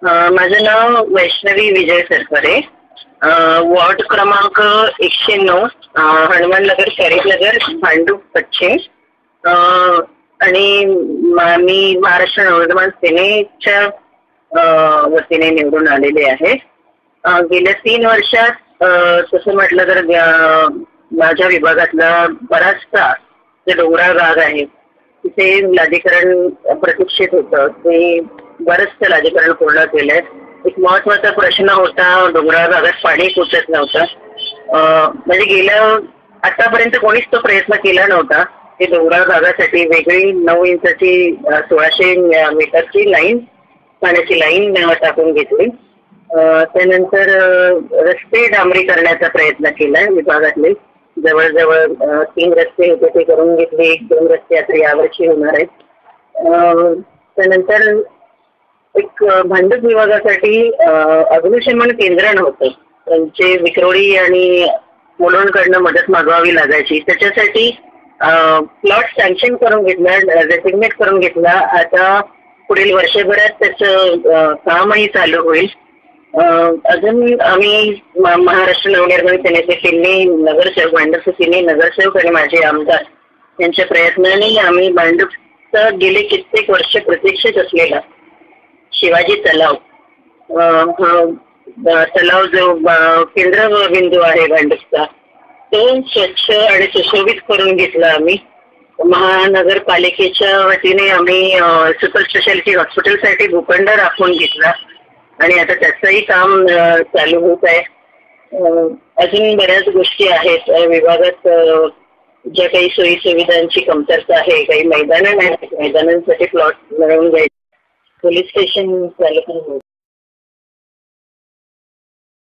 माझं नाव वैष्णवी विजय सरकारे. वॉर्ड क्रमांक 109, हनुमाननगर, शरीफनगर, भांडूप पश्चिम. अ, आणि मी महाराष्ट्र नवनिर्माण सेनेच्या वतीने निवडून आलेले आहे. गेल्या 3 वर्षात तसं म्हटलं तर माझ्या विभागातला बराचसा जे डोंगराळ भाग आहे तिथे लादीकरण प्रतीक्षित होतं. ते बरंचसं लादीकरण पूर्ण केलंय. एक महत्वाचा प्रश्न होता, डोंगराळ भागात पाणी पोचत नव्हतं. म्हणजे गेल्या आतापर्यंत कोणीच तो प्रयत्न केला नव्हता की डोंगराळ भागासाठी वेगळी 9 इंचाची 1600 मीटरची लाईन, पाण्याची लाईन टाकून घेतली. त्यानंतर रस्ते डांबरीकरणाचा प्रयत्न केलाय विभागातले. जवळजवळ 3 रस्ते होते ते करून घेतले. 1-2 रस्ते आता यावर्षी होणार आहेत. त्यानंतर एक भांडूप विभागासाठी अग्निशमन केंद्र नव्हतं. त्यांचे विक्रोळी आणि मुलुंडकडनं मदत मागवावी लागायची. त्याच्यासाठी प्लॉट सँक्शन करून घेतला, डेसिग्नेट करून घेतला. आता पुढील वर्षभरात त्याचं कामही चालू होईल. अजून आम्ही महाराष्ट्र नवनिर्माण सेनेचे तिन्ही नगरसेवक, भांडूपचे तिन्ही नगरसेवक आणि माझे आमदार यांच्या प्रयत्नाने आम्ही भांडूपचा गेले कित्येक वर्ष प्रतीक्षित असलेला शिवाजी तलाव, तलाव जो केंद्रबिंदू आहे भांडूपचा, तो स्वच्छ आणि सुशोभित करून घेतला. आम्ही महानगरपालिकेच्या वतीने आम्ही सुपर स्पेशालिटी हॉस्पिटलसाठी भूखंड राखून घेतला आणि आता त्याचंही काम चालू होत आहे. अजून बऱ्याच गोष्टी आहेत विभागात ज्या काही सोयी सुविधांची कमतरता आहे. काही मैदानं नाही, मैदानांसाठी प्लॉट मिळवून द्यायचे. पोलीस स्टेशन चालू